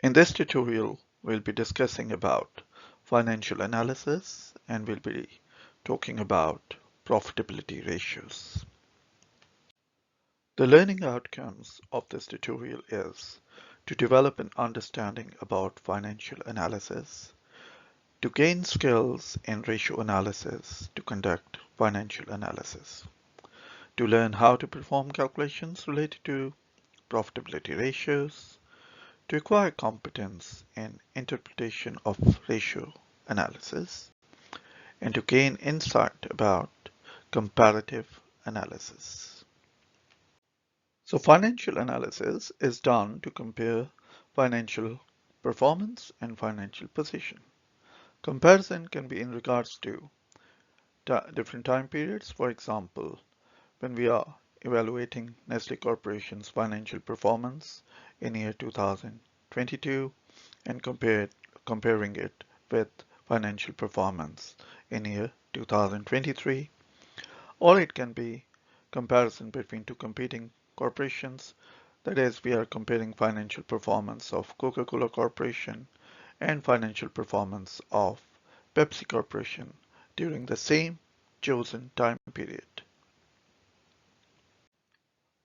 In this tutorial, we'll be discussing about financial analysis and we'll be talking about profitability ratios. The learning outcomes of this tutorial is to develop an understanding about financial analysis, to gain skills in ratio analysis to conduct financial analysis, to learn how to perform calculations related to profitability ratios, to acquire competence in interpretation of ratio analysis, and to gain insight about comparative analysis. So financial analysis is done to compare financial performance and financial position. Comparison can be in regards to different time periods. For example, when we are evaluating Nestle Corporation's financial performance in year 2022 and comparing it with financial performance in year 2023, or it can be comparison between two competing corporations. That is, we are comparing financial performance of Coca-Cola Corporation and financial performance of Pepsi Corporation during the same chosen time period.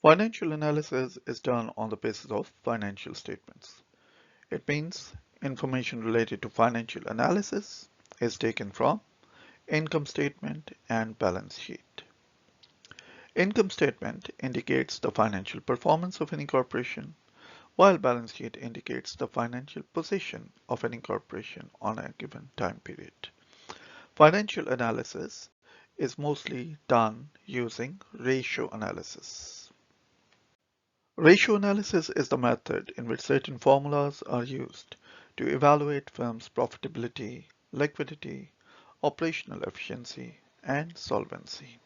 Financial analysis is done on the basis of financial statements. It means information related to financial analysis is taken from income statement and balance sheet. Income statement indicates the financial performance of any corporation, while balance sheet indicates the financial position of any corporation on a given time period. Financial analysis is mostly done using ratio analysis. Ratio analysis is the method in which certain formulas are used to evaluate firms' profitability, liquidity, operational efficiency, and solvency.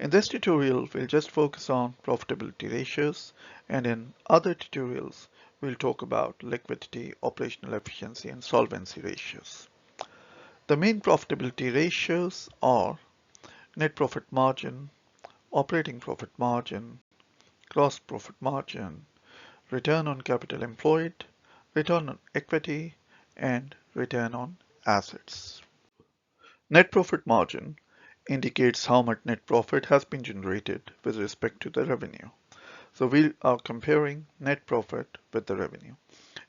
In this tutorial, we'll just focus on profitability ratios, and in other tutorials, we'll talk about liquidity, operational efficiency, and solvency ratios. The main profitability ratios are net profit margin, operating profit margin, gross profit margin, return on capital employed, return on equity, and return on assets. Net profit margin indicates how much net profit has been generated with respect to the revenue. So we are comparing net profit with the revenue.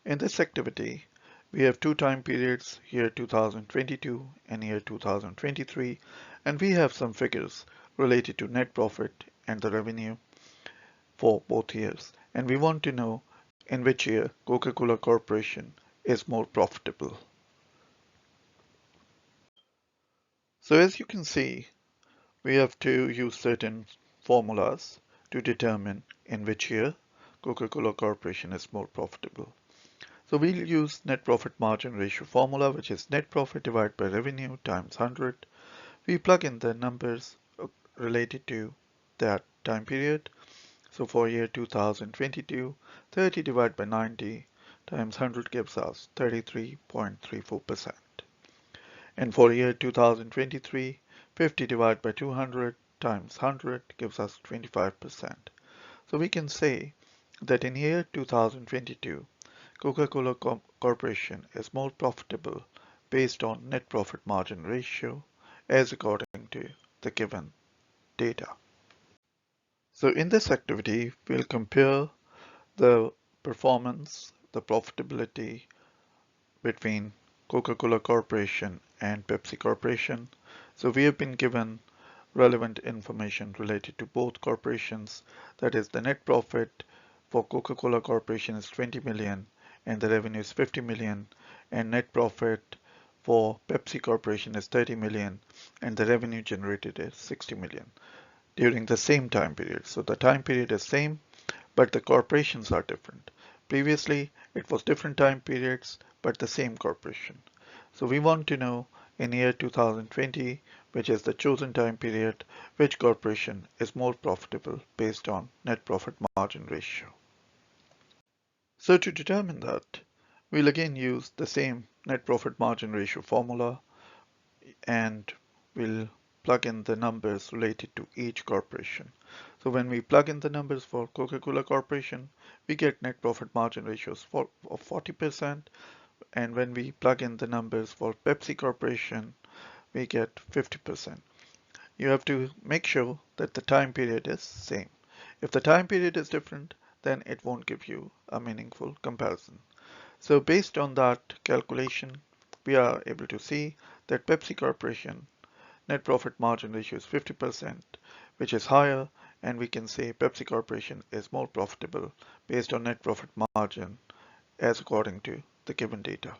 In this activity, we have two time periods, year 2022 and year 2023, and we have some figures related to net profit and the revenue for both years, and we want to know in which year Coca-Cola Corporation is more profitable. So as you can see, we have to use certain formulas to determine in which year Coca-Cola Corporation is more profitable. So we'll use net profit margin ratio formula, which is net profit divided by revenue times 100. We plug in the numbers related to that time period. So for year 2022, 30 divided by 90 times 100 gives us 33.34%. And for year 2023, 50 divided by 200 times 100 gives us 25%. So we can say that in year 2022, Coca-Cola Corporation is more profitable based on net profit margin ratio as according to the given data. So in this activity, we'll compare the performance, the profitability between Coca-Cola Corporation and Pepsi Corporation. So we have been given relevant information related to both corporations. That is, the net profit for Coca-Cola Corporation is 20 million and the revenue is 50 million, and net profit for Pepsi Corporation is 30 million and the revenue generated is 60 million. During the same time period. So the time period is same, but the corporations are different. Previously, it was different time periods, but the same corporation. So we want to know in year 2020, which is the chosen time period, which corporation is more profitable based on net profit margin ratio. So to determine that, we'll again use the same net profit margin ratio formula, and we'll plug in the numbers related to each corporation. So when we plug in the numbers for Coca-Cola Corporation, we get net profit margin ratios of 40%. And when we plug in the numbers for Pepsi Corporation, we get 50%. You have to make sure that the time period is same. If the time period is different, then it won't give you a meaningful comparison. So based on that calculation, we are able to see that Pepsi Corporation net profit margin ratio is 50%, which is higher, and we can say Pepsi Corporation is more profitable based on net profit margin as according to the given data.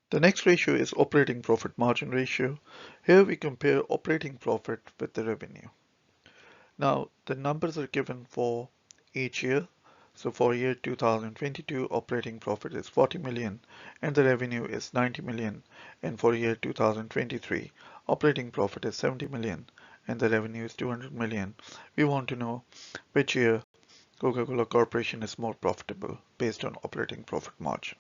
The next ratio is operating profit margin ratio. Here we compare operating profit with the revenue. Now the numbers are given for each year. So for year 2022, operating profit is 40 million and the revenue is 90 million. And for year 2023, operating profit is 70 million and the revenue is 200 million. We want to know which year Coca-Cola Corporation is more profitable based on operating profit margin.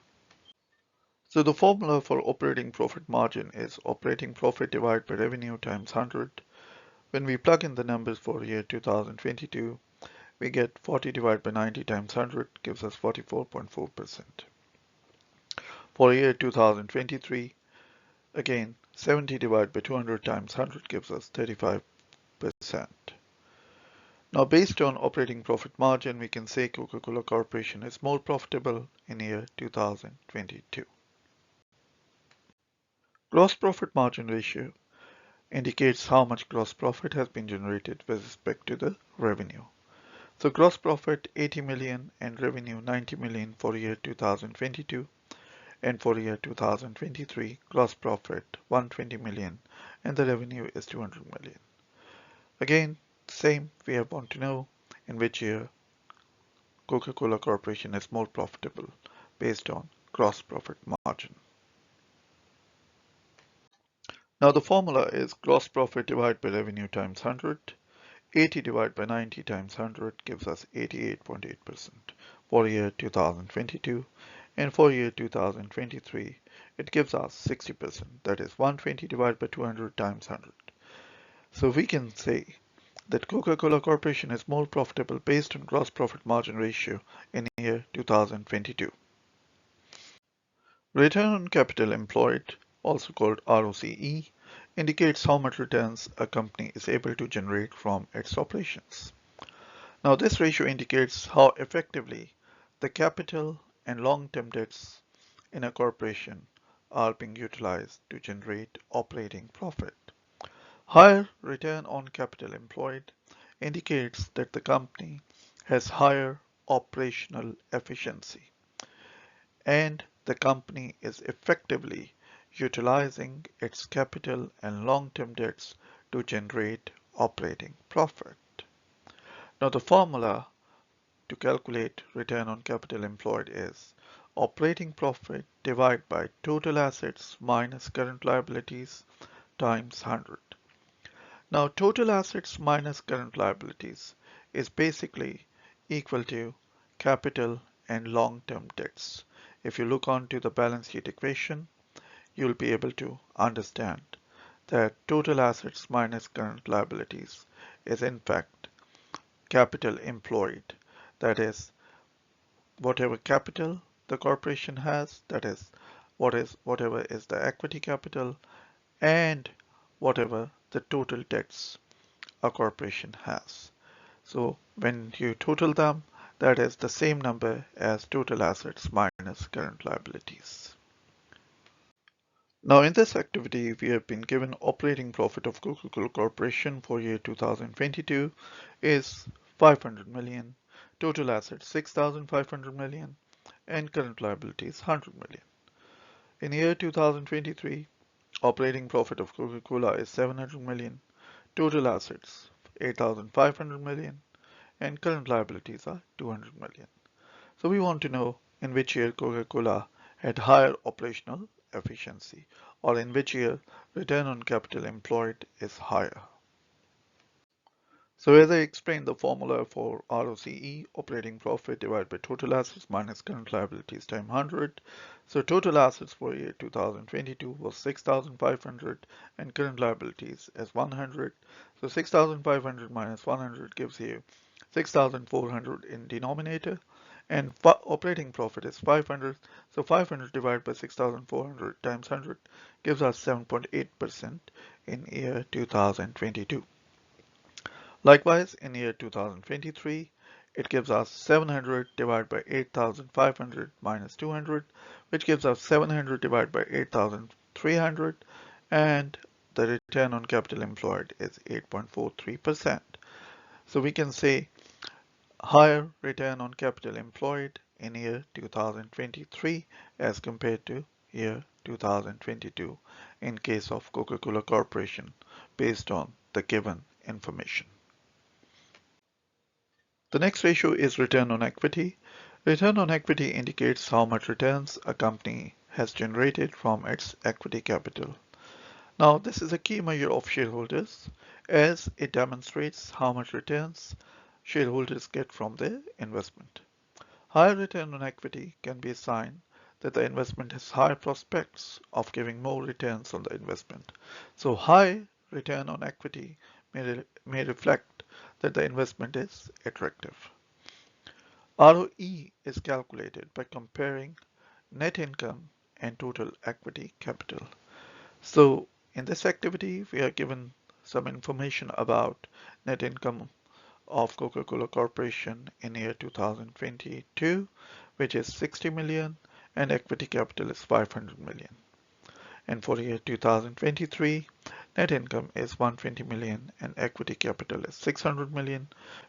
So the formula for operating profit margin is operating profit divided by revenue times 100. When we plug in the numbers for year 2022, we get 40 divided by 90 times 100 gives us 44.4%. For year 2023, again 70 divided by 200 times 100 gives us 35%. Now based on operating profit margin, we can say Coca-Cola Corporation is more profitable in year 2022. Gross profit margin ratio indicates how much gross profit has been generated with respect to the revenue. So gross profit 80 million and revenue 90 million for year 2022, and for year 2023 gross profit 120 million and the revenue is 200 million. Again, same, we want to know in which year Coca-Cola Corporation is more profitable based on gross profit margin. Now the formula is gross profit divided by revenue times 100. 80 divided by 90 times 100 gives us 88.8% for year 2022, and for year 2023 it gives us 60%, that is 120 divided by 200 times 100. So we can say that Coca-Cola Corporation is more profitable based on gross profit margin ratio in year 2022. Return on capital employed, also called ROCE, indicates how much returns a company is able to generate from its operations. Now this ratio indicates how effectively the capital and long-term debts in a corporation are being utilized to generate operating profit. Higher return on capital employed indicates that the company has higher operational efficiency and the company is effectively utilizing its capital and long-term debts to generate operating profit. Now the formula to calculate return on capital employed is operating profit divided by total assets minus current liabilities times 100. Now total assets minus current liabilities is basically equal to capital and long-term debts. If you look onto the balance sheet equation, you'll be able to understand that total assets minus current liabilities is in fact capital employed. That is, whatever capital the corporation has, that is whatever is the equity capital, and whatever the total debts a corporation has. So when you total them, that is the same number as total assets minus current liabilities. Now in this activity, we have been given operating profit of Coca-Cola Corporation for year 2022 is 500 million, total assets 6,500 million, and current liabilities 100 million. In year 2023, operating profit of Coca-Cola is 700 million, total assets 8,500 million, and current liabilities are 200 million. So we want to know in which year Coca-Cola had higher operational efficiency, or in which year return on capital employed is higher. So as I explained, the formula for ROCE, operating profit divided by total assets minus current liabilities times 100. So total assets for year 2022 was 6,500 and current liabilities as 100. So 6,500 minus 100 gives you 6,400 in denominator, and operating profit is 500. So 500 divided by 6,400 times 100 gives us 7.8% in year 2022. Likewise, in year 2023, it gives us 700 divided by 8,500 minus 200, which gives us 700 divided by 8,300, and the return on capital employed is 8.43%. So we can say higher return on capital employed in year 2023 as compared to year 2022 in case of Coca-Cola Corporation based on the given information. The next ratio is return on equity. Return on equity indicates how much returns a company has generated from its equity capital. Now, this is a key measure of shareholders as it demonstrates how much returns shareholders get from their investment. Higher return on equity can be a sign that the investment has higher prospects of giving more returns on the investment. So high return on equity may reflect that the investment is attractive. ROE is calculated by comparing net income and total equity capital. So in this activity, we are given some information about net income of Coca-Cola Corporation in year 2022, which is 60 million, and equity capital is 500 million. And for year 2023, net income is 120 million and equity capital is 600 million.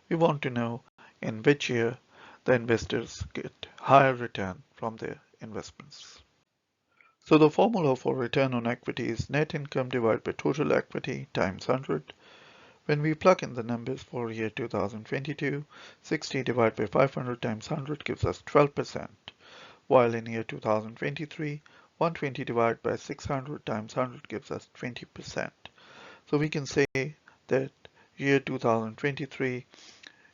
We want to know in which year the investors get higher return from their investments. So the formula for return on equity is net income divided by total equity times 100. When we plug in the numbers for year 2022, 60 divided by 500 times 100 gives us 12%, while in year 2023, 120 divided by 600 times 100 gives us 20%. So we can say that year 2023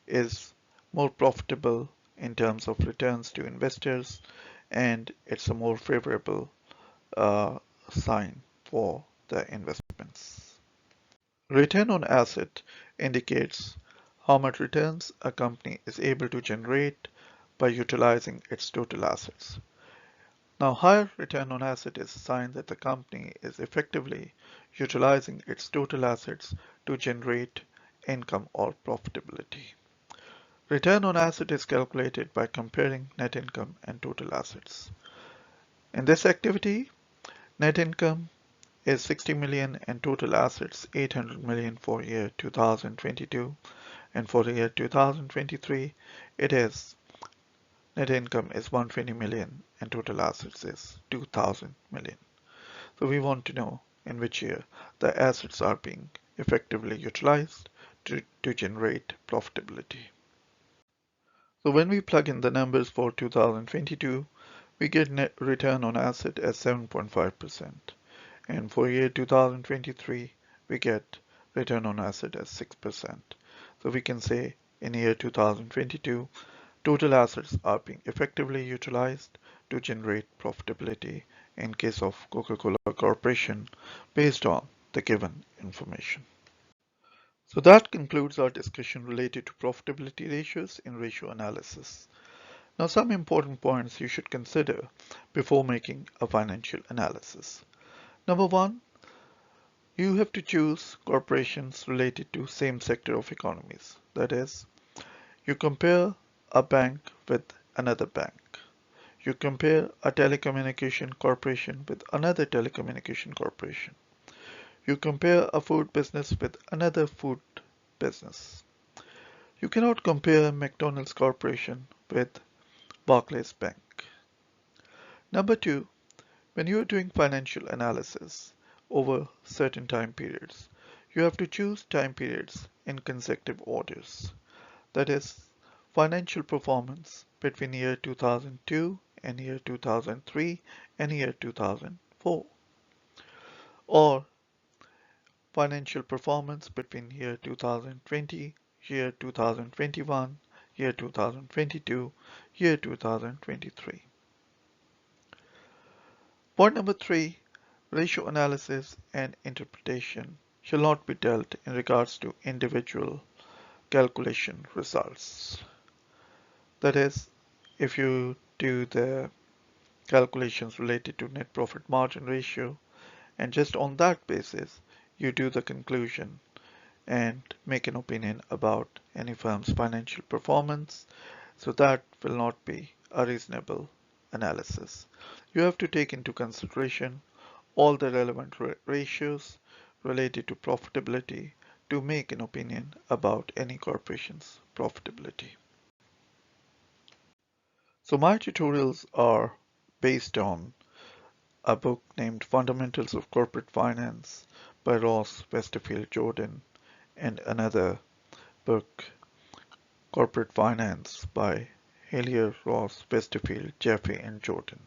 is more profitable in terms of returns to investors, and it's a more favorable sign for the investments. Return on asset indicates how much returns a company is able to generate by utilizing its total assets. Now, higher return on asset is a sign that the company is effectively utilizing its total assets to generate income or profitability. Return on asset is calculated by comparing net income and total assets. In this activity, net income is 60 million and total assets 800 million for year 2022, and for the year 2023 it is net income is 120 million and total assets is 2000 million. So we want to know in which year the assets are being effectively utilized to generate profitability. So when we plug in the numbers for 2022, we get net return on asset as 7.5%. And for year 2023, we get return on asset as 6%. So we can say in year 2022, total assets are being effectively utilized to generate profitability in case of Coca-Cola Corporation based on the given information. So that concludes our discussion related to profitability ratios in ratio analysis. Now some important points you should consider before making a financial analysis. Number one, you have to choose corporations related to same sector of economies. That is, you compare a bank with another bank. You compare a telecommunication corporation with another telecommunication corporation. You compare a food business with another food business. You cannot compare McDonald's Corporation with Barclays Bank. Number two, when you are doing financial analysis over certain time periods, you have to choose time periods in consecutive orders. That is, financial performance between year 2002 and year 2003 and year 2004, or financial performance between year 2020 year 2021, year 2022, year 2023. Point number 3, ratio analysis and interpretation shall not be dealt in regards to individual calculation results. That is, if you do the calculations related to net profit margin ratio, and just on that basis, you do the conclusion and make an opinion about any firm's financial performance, so that will not be a reasonable analysis. You have to take into consideration all the relevant ratios related to profitability to make an opinion about any corporation's profitability. So my tutorials are based on a book named Fundamentals of Corporate Finance by Ross Westerfield Jordan and another book, Corporate Finance by Hillier, Ross, Westerfield, Jeffrey, and Jordan.